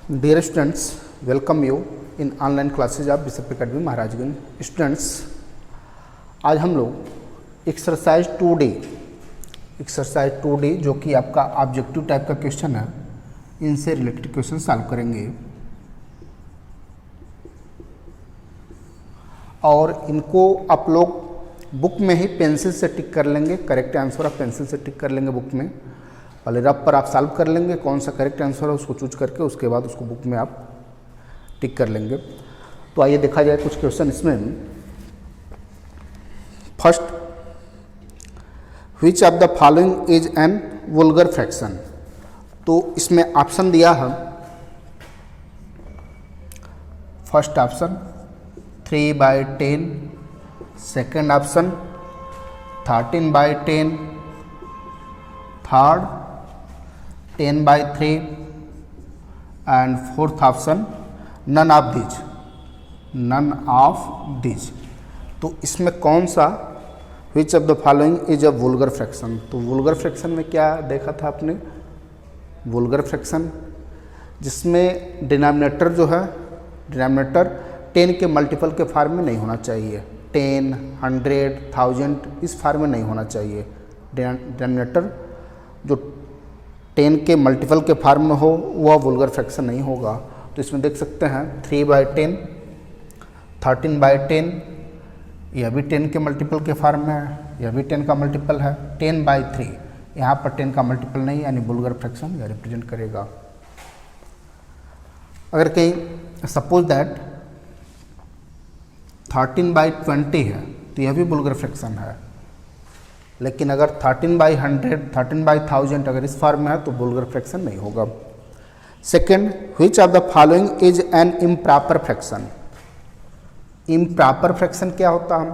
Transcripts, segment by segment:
Dear students, welcome you in online classes of bishop academy Maharajganj. Students, आज हम लोग exercise 2D जो कि आपका ऑब्जेक्टिव टाइप का क्वेश्चन है, इनसे रिलेटेड क्वेश्चन सॉल्व करेंगे और इनको आप लोग बुक में ही पेंसिल से टिक कर लेंगे। करेक्ट आंसर आप पेंसिल से टिक कर लेंगे बुक में। पहले रफ पर आप सॉल्व कर लेंगे, कौन सा करेक्ट आंसर है उसको चूज करके, उसके बाद उसको बुक में आप टिक कर लेंगे। तो आइए देखा जाए कुछ क्वेश्चन इसमें। First, which of the following is an vulgar fraction. तो इसमें ऑप्शन दिया है। First option 3/10, second option 13/10, third 10/3 and fourth option none of these. तो इसमें कौन सा which of the following is a vulgar fraction. तो वुल्गर फ्रैक्शन में क्या देखा था आपने? वुल्गर फ्रैक्शन जिसमें डिनोमिनेटर जो है, डिनोमिनेटर 10 के मल्टीपल के फॉर्म में नहीं होना चाहिए। 10, 100, 1000 इस फॉर्म में नहीं होना चाहिए। डिनोमिनेटर जो 10 के मल्टीपल के फॉर्म में हो वह वुल्गर फ्रैक्शन नहीं होगा। तो इसमें देख सकते हैं 3/10, 13/10, यह भी 10 के मल्टीपल के फॉर्म में है, यह भी 10 का मल्टीपल है। 10/3 यहाँ पर 10 का मल्टीपल नहीं, यानी वुल्गर फ्रैक्शन यह रिप्रेजेंट करेगा। अगर कहीं सपोज दैट 13/20 है तो यह भी वुल्गर फ्रैक्शन है। लेकिन अगर 13/100, 13/1000 अगर इस फॉर्म में है तो वुल्गर फ्रैक्शन नहीं होगा। Second, which of the following is an improper fraction. Improper fraction क्या होता है?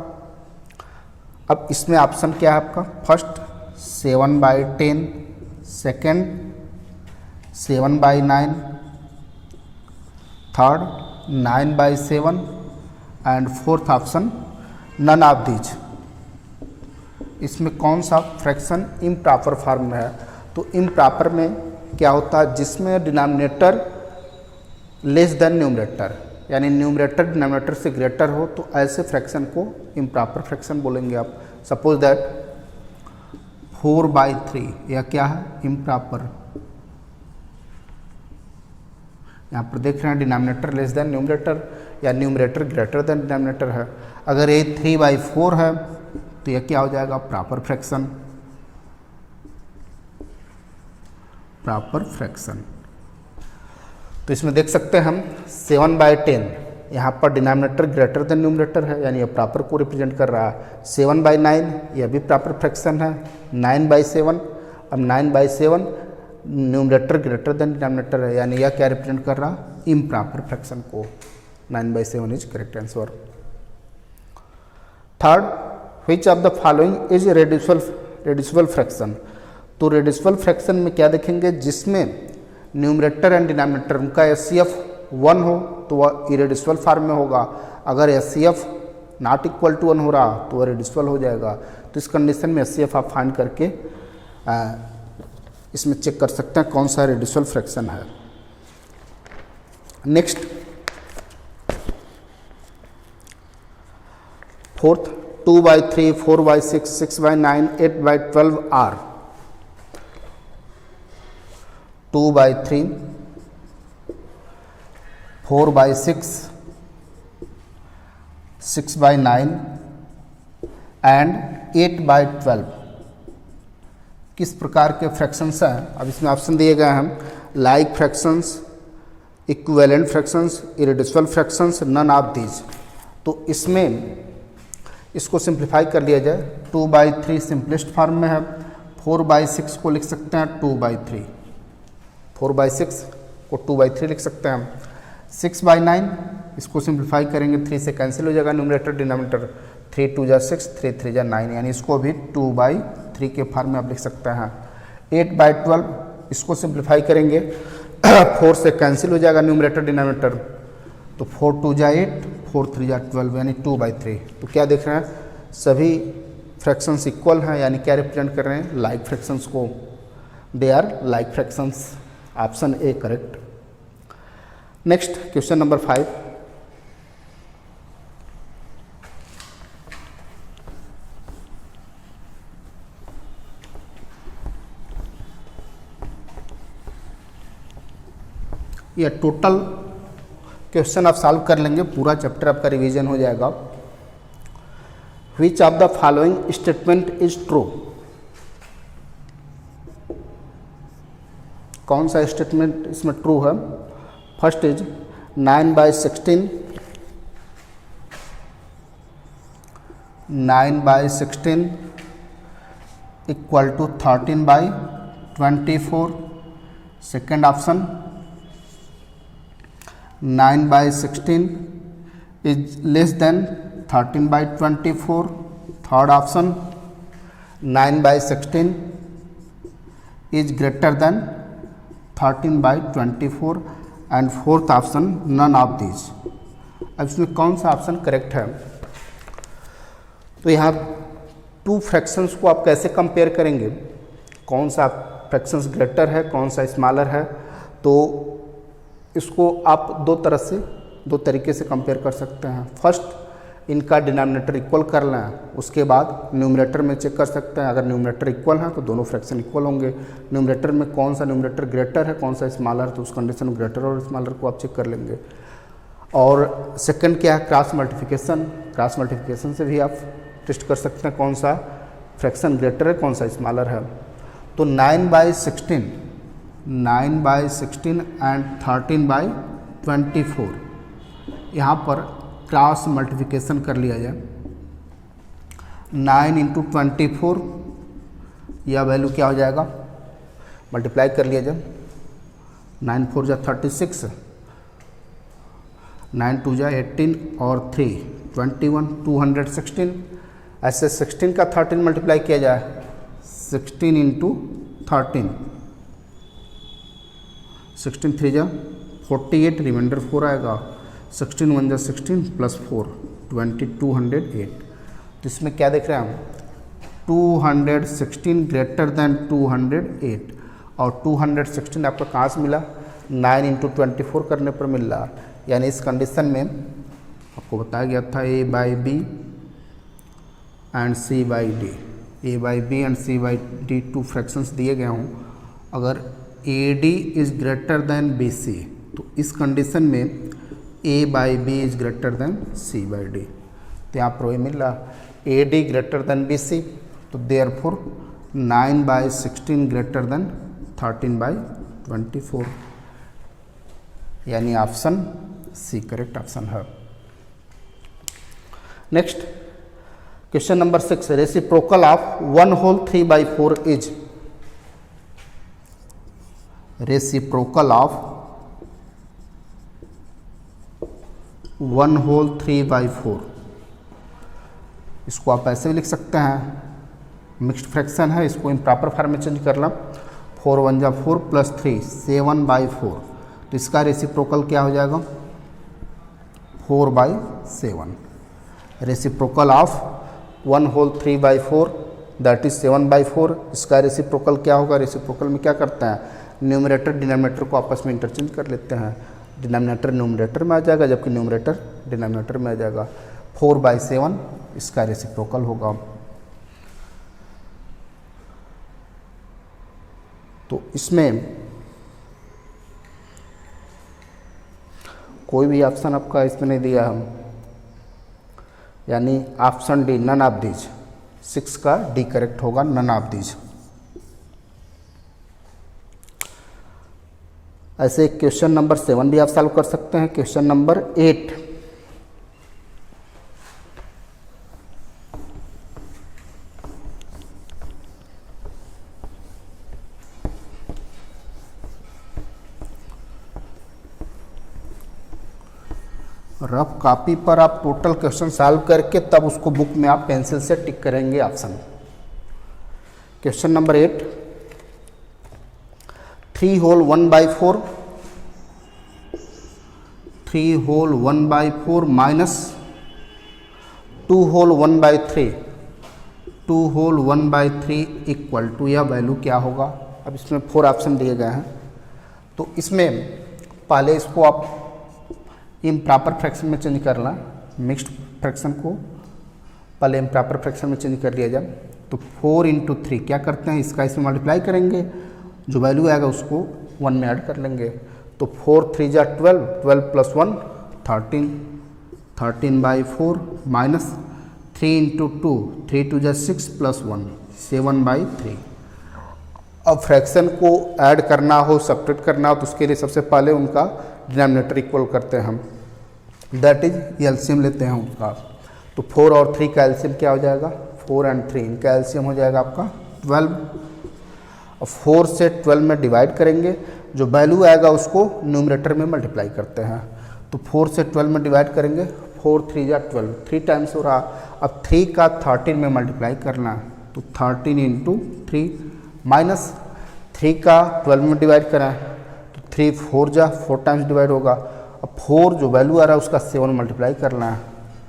अब इसमें ऑप्शन क्या है आपका? First 7/10, second 7/9, third 9/7 and fourth option none of these. इसमें कौन सा फ्रैक्शन इम्प्रॉपर फॉर्म में है? तो इम्प्रॉपर में क्या होता है? जिसमें डिनोमिनेटर लेस देन न्यूमरेटर, यानी न्यूमरेटर डिनोमिनेटर से ग्रेटर हो, तो ऐसे फ्रैक्शन को इम्प्रॉपर फ्रैक्शन बोलेंगे आप। सपोज दैट 4/3 यह क्या है? इम्प्रॉपर। यहाँ पर देख रहे हैं डिनोमिनेटर लेस देन न्यूमरेटर या न्यूमरेटर ग्रेटर देन डिनोमिनेटर है। अगर ये 3/4 है तो यह क्या हो जाएगा? Proper fraction. Proper fraction. तो इसमें देख सकते हैं हम 7/10, यहाँ पर डिनोमिनेटर ग्रेटर देन न्यूमरेटर है, यानी यह प्रॉपर को रिप्रेजेंट कर रहा है। 7/9 यह भी प्रॉपर फ्रैक्शन है। 9/7, अब 9/7 न्यूमरेटर ग्रेटर देन डिनोमिनेटर है, यानी यह क्या रिप्रेजेंट कर रहा? इम्प्रॉपर फ्रैक्शन को। 9/7 is correct answer. Third, which of the following is reducible fraction. तो रेड्यूसिबल फ्रैक्शन में क्या देखेंगे? जिसमें न्यूमरेटर एंड डिनोमिनेटर उनका HCF 1 हो तो वह इरेड्यूसिबल फॉर्म में होगा। अगर HCF नॉट इक्वल टू 1 हो रहा तो वह रेड्यूसिबल हो जाएगा। तो इस कंडीशन में HCF आप फाइंड करके इसमें चेक कर सकते हैं कौन सा रेड्यूसिबल फ्रैक्शन है। Next, fourth 2/3, 4/6, 6/9, 8/12 are. 2/3, 4/6, 6/9 एंड 8/12 किस प्रकार के फ्रैक्शंस हैं? अब इसमें ऑप्शन दिए गए हैं। Like fractions, equivalent fractions, irreducible fractions, none of these. तो इसमें इसको सिंप्लीफाई कर लिया जाए। 2/3 सिंपलेस्ट फॉर्म में है। 4/6 को लिख सकते हैं 2/3, 4/6 को 2/3 लिख सकते हैं हम। 6/9 इसको सिंप्लीफाई करेंगे, 3 से कैंसिल हो जाएगा न्यूमरेटर डिनोमिनेटर। 3 2 6, 3 3 9, यानी इसको भी 2/3 के फॉर्म में आप लिख सकते हैं। 8/12 इसको सिंप्लीफाई करेंगे, 4 से कैंसिल हो जाएगा न्यूमरेटर डिनोमिनेटर, तो 4 2 8, 4 3 12, यानी 2/3। तो क्या देख रहे हैं? सभी फ्रैक्शंस इक्वल हैं, यानी क्या रिप्रेजेंट कर रहे हैं? लाइक फ्रैक्शंस को। They are like fractions. Option A correct. Next question number 5, ये टोटल क्वेश्चन आप सॉल्व कर लेंगे, पूरा चैप्टर आपका रिवीजन हो जाएगा। Which of the following statement is true, कौन सा स्टेटमेंट इसमें ट्रू है? First is 9/16 equal to 13/24। Second option 9/16 is less than 13/24। Third option 9/16 is greater than 13/24 and fourth option none of these. अब इसमें कौन सा ऑप्शन करेक्ट है? तो यहाँ टू फ्रैक्शंस को आप कैसे कंपेयर करेंगे, कौन सा फ्रैक्शंस ग्रेटर है, कौन सा स्मॉलर है? तो इसको आप दो तरीके से कंपेयर कर सकते हैं। फर्स्ट, इनका डिनोमिनेटर इक्वल कर लें, उसके बाद न्यूमरेटर में चेक कर सकते हैं। अगर न्यूमरेटर इक्वल है तो दोनों फ्रैक्शन इक्वल होंगे। न्यूमरेटर में कौन सा न्यूमरेटर ग्रेटर है, कौन सा स्मॉलर, तो उस कंडीशन में ग्रेटर और स्मॉलर को आप चेक कर लेंगे। और सेकंड क्या है? Cross multiplication. क्रॉस मल्टीप्लिकेशन से भी आप टेस्ट कर सकते हैं कौन सा फ्रैक्शन ग्रेटर है, कौन सा स्मॉलर है। तो 9/16 एंड 13/24 यहाँ पर क्रॉस मल्टीप्लिकेशन कर लिया जाए। 9 × 24 यह वैल्यू क्या हो जाएगा? मल्टीप्लाई कर लिया जाए। 9 4 जा 36, 9 2 जा 18 और 3 21, 216। ऐसे 16 का 13 मल्टीप्लाई किया जाए, 16 × 13, 16 3 जा 48, रिमाइंडर 4 आएगा। 16 1 जा 16 + 4 20, 208। तो इसमें क्या देख रहे हैं हम? 216 ग्रेटर देन 208। और 216 आपको कहाँ से मिला? 9 × 24 करने पर मिल रहा। यानी इस कंडीशन में आपको बताया गया था A/B and C/D। A/B and C/D two fractions दिए गए हों, अगर AD is greater than BC तो इस कंडीशन में A/B is greater then C/D। तो यहाँ पर वही मिल रहा AD ग्रेटर देन BC, तो देयरफॉर 9/16 ग्रेटर देन 13/24, यानी ऑप्शन सी करेक्ट ऑप्शन है। Next question number 6, reciprocal of 1/3/4 is, reciprocal of 1/3/4, इसको आप ऐसे भी लिख सकते हैं, मिक्स्ड फ्रैक्शन है, इसको इम्प्रॉपर फॉर्म में चेंज कर ला। 4 1 जा 4 + 3 7/4, तो इसका रेसिप्रोकल क्या हो जाएगा? 4/7। Reciprocal of 1/3/4 that is 7/4। इसका रेसिप्रोकल क्या होगा? रेसिप्रोकल में क्या करते हैं? न्यूमरेटर डिनोमिनेटर को आपस में इंटरचेंज कर लेते हैं। डिनोमिनेटर न्यूमरेटर में आ जाएगा, जबकि न्यूमरेटर डिनोमिनेटर में आ जाएगा। 4/7 इसका रेसिप्रोकल होगा। तो इसमें कोई भी ऑप्शन आपका इसमें नहीं दिया हम, यानी option D none of these. 6 का डी करेक्ट होगा, नन ऑफ दीज। ऐसे क्वेश्चन नंबर 7 भी आप सॉल्व कर सकते हैं। क्वेश्चन नंबर 8, रफ कॉपी पर आप टोटल क्वेश्चन सॉल्व करके तब उसको बुक में आप पेंसिल से टिक करेंगे option. Question number 8, 3 whole 1/4 minus 2 whole 1/3 equal to, यह वैल्यू क्या होगा? अब इसमें 4 ऑप्शन दिए गए हैं, तो इसमें पहले इसको आप इम्प्रॉपर फ्रैक्शन में चेंज करना, मिक्स्ड फ्रैक्शन को पहले इम्प्रॉपर फ्रैक्शन में चेंज कर लिया जाए। तो 4 × 3 क्या करते हैं, इसका इसमें मल्टीप्लाई करेंगे, जो वैल्यू आएगा उसको 1 में ऐड कर लेंगे। तो 4 × 3 = 12, 12 + 1 13, 13/4 माइनस 3 × 2, 3 × 2 = 6 + 1 7/3। अब फ्रैक्शन को ऐड करना हो, सब्ट्रैक्ट करना हो, तो उसके लिए सबसे पहले उनका डिनोमिनेटर इक्वल करते हैं हम, दैट इज एलसीएम लेते हैं उसका। तो 4 और 3 का एलसीएम क्या हो जाएगा, 4 और 3 इनका एलसीएम हो जाएगा आपका 12। अब 4 से 12 में डिवाइड करेंगे, जो वैल्यू आएगा उसको न्यूमरेटर में मल्टीप्लाई करते हैं। तो 4 से 12 में डिवाइड करेंगे, 4 × 3 = 12, 3 टाइम्स हो रहा। अब 3 का 13 में मल्टीप्लाई करना, तो 13 × 3 माइनस 3 का 12 में डिवाइड करें, तो 3 4 × 4 टाइम्स डिवाइड होगा। अब 4 जो वैल्यू आ रहा है उसका 7 मल्टीप्लाई करना है,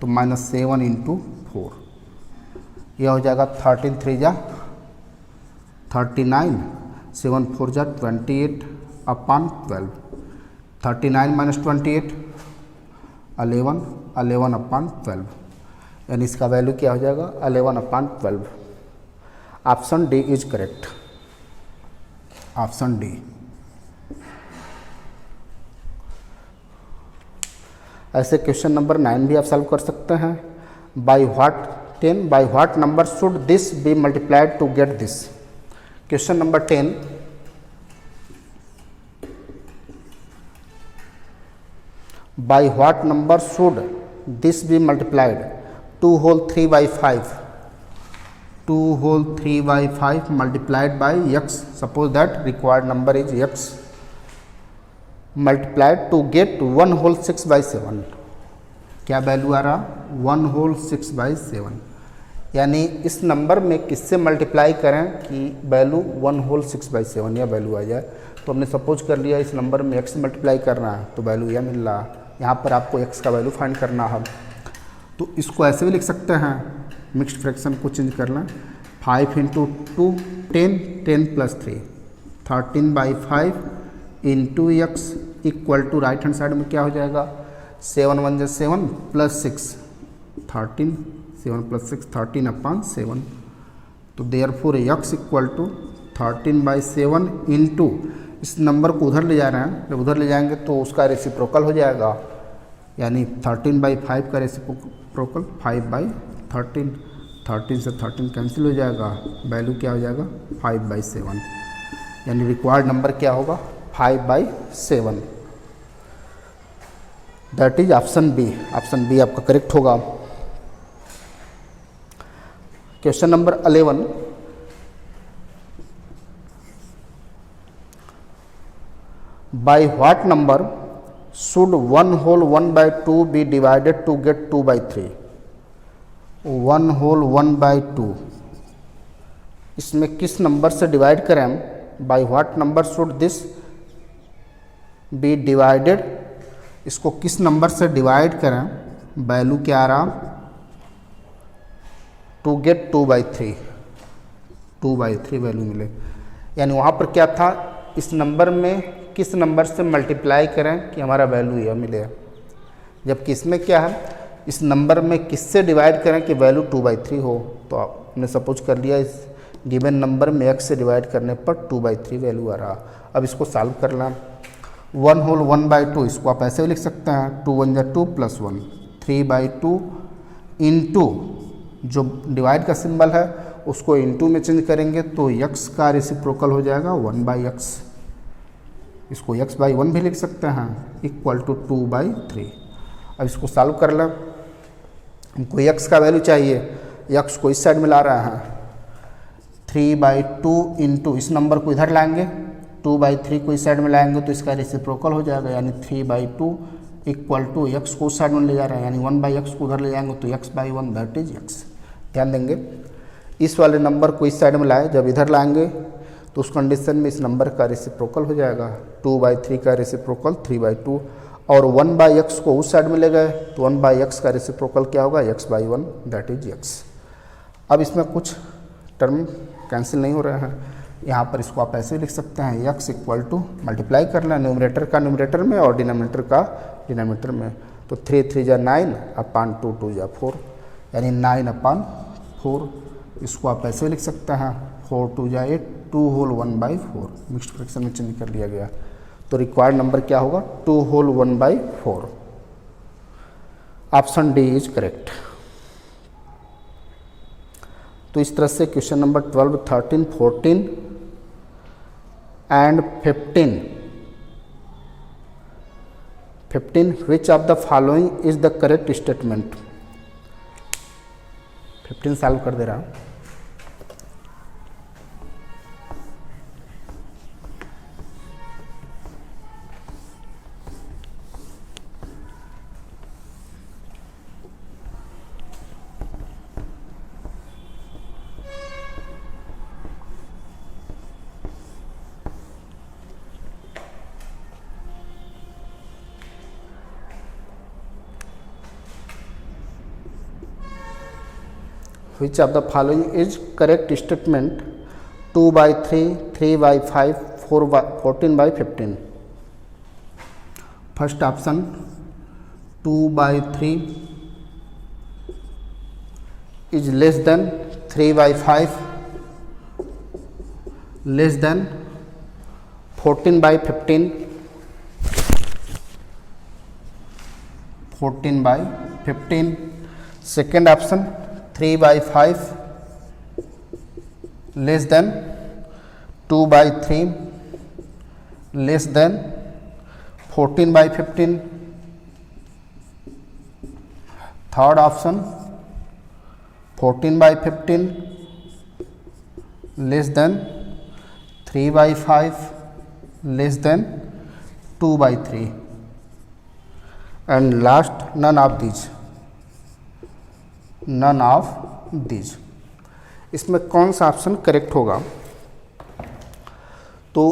तो -7 × 4, यह हो जाएगा 13 × 3 = 39, 7 × 4 = 28/12, 39 - 28 11, 11/12, यानी इसका वैल्यू क्या हो जाएगा 11/12। Option D is correct, option D. ऐसे क्वेश्चन नंबर 9 भी आप सॉल्व कर सकते हैं। By what number should this be multiplied to get this. Question number 10, by what number should this be multiplied, 2 whole 3/5, 2 whole 3/5 multiplied by x, suppose that required number is x, multiplied to get 1 whole 6/7। क्या value आ रहा, 1 whole 6/7, यानी इस number में किससे multiply करें कि value 1 whole 6/7 यह value आ जाए। तो हमने सपोज कर लिया इस नंबर में x मल्टीप्लाई करना है, तो वैल्यू यह मिल रहा है। यहाँ पर आपको x का वैल्यू फाइंड करना है, तो इसको ऐसे भी लिख सकते हैं, मिक्स्ड फ्रैक्शन को चेंज करना, 5 × 2 10, 10 + 3 13/5 into x equal to right hand side में क्या हो जाएगा, 7 × 1 = 7 + 6 13, 7 + 6 13/7। तो therefore x equal to 13/7 into इस नंबर को उधर ले जा रहे हैं, जब उधर ले जाएंगे तो उसका रेसिप्रोकल हो जाएगा, यानी 13/5 का रेसिप्रोकल 5/13, 13 से 13 कैंसिल हो जाएगा, वैल्यू क्या हो जाएगा 5/7, यानी रिक्वायर्ड नंबर क्या होगा 5/7। That is option B, option B आपका करेक्ट होगा। Question number 11, by what number should 1 whole 1/2 be divided to get 2/3, 1 whole 1/2 इसमें किस नंबर से डिवाइड करें, by what number should this be divided, इसको किस नंबर से डिवाइड करें, वैल्यू क्या आ रहा, टू गेट 2/3, 2/3 वैल्यू मिले। यानी वहाँ पर क्या था, इस नंबर में किस नंबर से मल्टीप्लाई करें कि हमारा वैल्यू यह मिले, जबकि इसमें क्या है, इस नंबर में किससे डिवाइड करें कि वैल्यू 2/3 हो। तो आपने सपोज कर लिया इस गिवन नंबर में x से डिवाइड करने पर 2/3 वैल्यू आ रहा। अब इसको सॉल्व करना, 1 whole 1/2 इसको आप ऐसे भी लिख सकते हैं, 2 × 1 = 2 + 1 3/2 इंटू जो डिवाइड का सिंबल है उसको इंटू में चेंज करेंगे तो x का रेसिप्रोकल हो जाएगा 1/x, इसको x/1 भी लिख सकते हैं, इक्वल टू 2/3। अब इसको सॉल्व कर लें, हमको x का वैल्यू चाहिए, x को इस साइड में ला रहा है, 3/2 इंटू इस नंबर को इधर लाएंगे, 2/3 को इस साइड में लाएंगे तो इसका रेसिप्रोकल हो जाएगा, यानी 3/2 इक्वल टू x को उस साइड में ले जा रहा है, यानी 1/x को उधर ले जाएंगे तो x/1 दैट इज x। ध्यान देंगे, इस वाले नंबर को इस साइड में लाए, जब इधर लाएंगे तो उस कंडीशन में इस नंबर का रेसिप्रोकल हो जाएगा, 2/3 का रेसिप्रोकल 3/2, और 1/x को उस साइड में ले गए तो 1/x का रेसिप्रोकल क्या होगा x/1 दैट इज x। अब इसमें कुछ टर्म कैंसिल नहीं हो रहे हैं, यहाँ पर इसको आप ऐसे लिख सकते हैं x इक्वल टू मल्टीप्लाई करना न्यूमरेटर का न्यूमरेटर में और डिनोमिनेटर का डिनोमिनेटर में। तो 3 3 जा 9 अपान 2 2 जा 4 यानी 9 अपान 4। इसको आप ऐसे लिख सकते हैं 4 2 जा 8 2 होल 1/4 मिक्स्ड फ्रैक्शन में चेंज कर लिया गया। तो रिक्वायर्ड नंबर क्या होगा 2 whole 1/4। Option D is correct. तो इस तरह से question number 12 13 14 and 15 which of the following is the correct statement. 15 solve कर दे रहा हूं। Which of the following is correct statement? 2/3, 3/5, 14/15. First option 2/3 is less than 3/5 less than 14/15 14/15. Second option 3/5 less than 2/3 less than 14/15. Third option 14/15 less than 3/5 less than 2/3 and last none of these। None of these. इसमें कौन सा option correct होगा? तो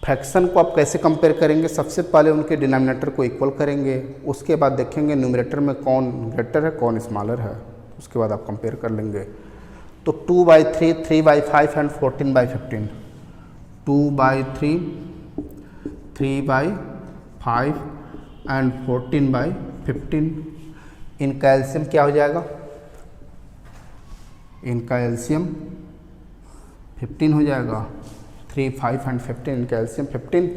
fraction को आप कैसे compare करेंगे? सबसे पहले उनके डिनोमिनेटर को इक्वल करेंगे, उसके बाद देखेंगे न्यूमरेटर में कौन ग्रेटर है कौन स्मॉलर है, उसके बाद आप कंपेयर कर लेंगे। तो 2/3 3/5 एंड 14/15 2/3 3/5 एंड 14/15 इनका एलसीएम क्या हो जाएगा? इनका एलसीएम 15 हो जाएगा। 3 5 एंड 15 इनका एलसीएम 15।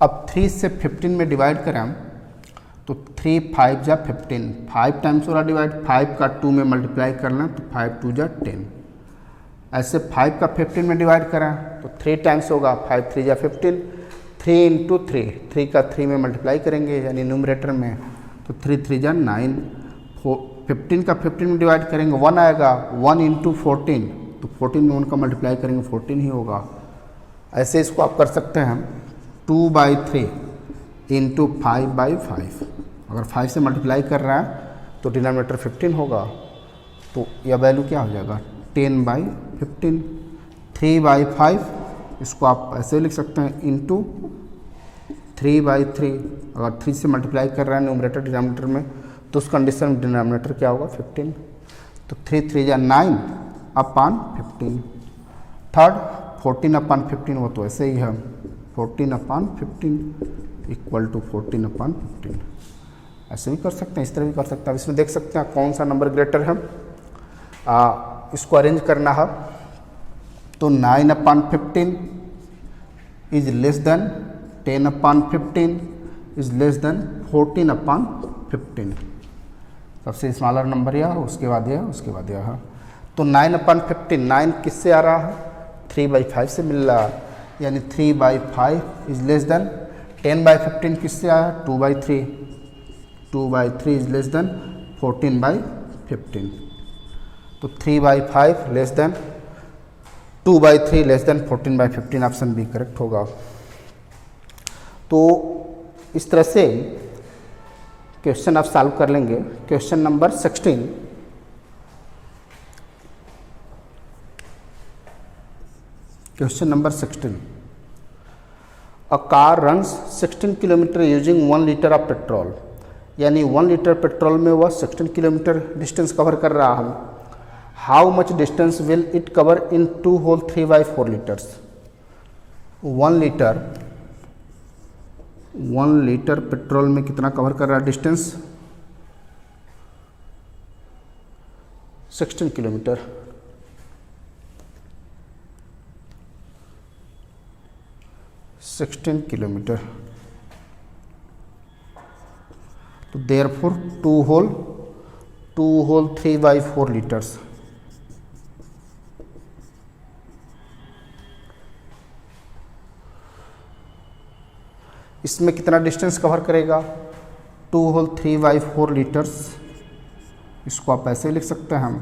अब 3 से 15 में डिवाइड करें तो 3 5 जा 15 5 टाइम्स हो रहा डिवाइड, 5 का 2 में मल्टीप्लाई करना तो 5 2 जा 10। ऐसे 5 का 15 में डिवाइड करें तो 3 टाइम्स होगा 5 3 जा 15 3 इंटू 3 का 3 में मल्टीप्लाई करेंगे यानी न्यूमरेटर में तो 3 3 जा 9 15 का 15 में डिवाइड करेंगे 1 आएगा 1 इंटू 14 तो 14 में 1 का मल्टीप्लाई करेंगे 14 ही होगा। ऐसे इसको आप कर सकते हैं 2/3 इंटू 5/5। अगर 5 से मल्टीप्लाई कर रहा है तो डिनोमिनेटर 15 होगा तो यह वैल्यू क्या हो जाएगा 10/15। 3/5 इसको आप ऐसे लिख सकते हैं इंटू 3/3। अगर 3 से मल्टीप्लाई कर रहा है न्यूमरेटर डिनोमिनेटर में तो उस कंडीशन में डिनोमिनेटर क्या होगा 15। तो 3 3 जा 9 अपान 15। थर्ड 14/15 वो तो ऐसे ही है 14/15 इक्वल टू 14/15। ऐसे भी कर सकते हैं, इस तरह भी कर सकते हैं। इसमें देख सकते हैं कौन सा नंबर ग्रेटर है। इसको अरेंज करना है तो 9/15 is less then 10/15 is less than 14/15। सबसे स्मॉलर नंबर यह है, उसके बाद यह, उसके बाद यह है। तो 9/15 9 किससे आ रहा है 3/5 से मिल रहा है यानी 3/5 इज लेस देन 10/15 किससे आया 2/3 2/3 इज लेस देन 14/15। तो 3/5 less than 2/3 less than 14/15 option B correct होगा। तो इस तरह से क्वेश्चन आप सॉल्व कर लेंगे। Question number 16 question number 16 a car runs 16 kilometre using 1 litre of petrol, यानी 1 लीटर पेट्रोल में वह 16 किलोमीटर डिस्टेंस कवर कर रहा है how much distance will it cover in 2 whole 3/4 litres. 1 litre petrol में कितना कवर कर रहा है डिस्टेंस? 16 किलोमीटर। तो देयरफॉर 2 होल 3/4 लीटर्स। इसमें कितना डिस्टेंस कवर करेगा? 2 होल 3/4 लीटर्स। इसको आप ऐसे लिख सकते हैं हम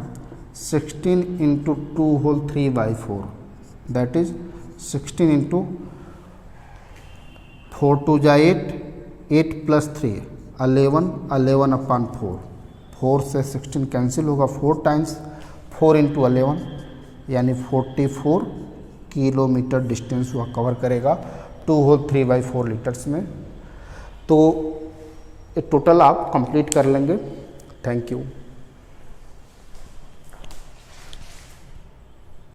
16 into 2 whole 3/4, that is 16 into 4 2 जा 8 प्लस 3 11 अपॉन 4। 4 से 16 कैंसिल होगा, 4 टाइम्स 4 इंटू 11 यानी 44 किलोमीटर डिस्टेंस वह कवर करेगा 2 होल 3/4 लीटर्स में। तो टोटल आप कंप्लीट कर लेंगे। Thank you.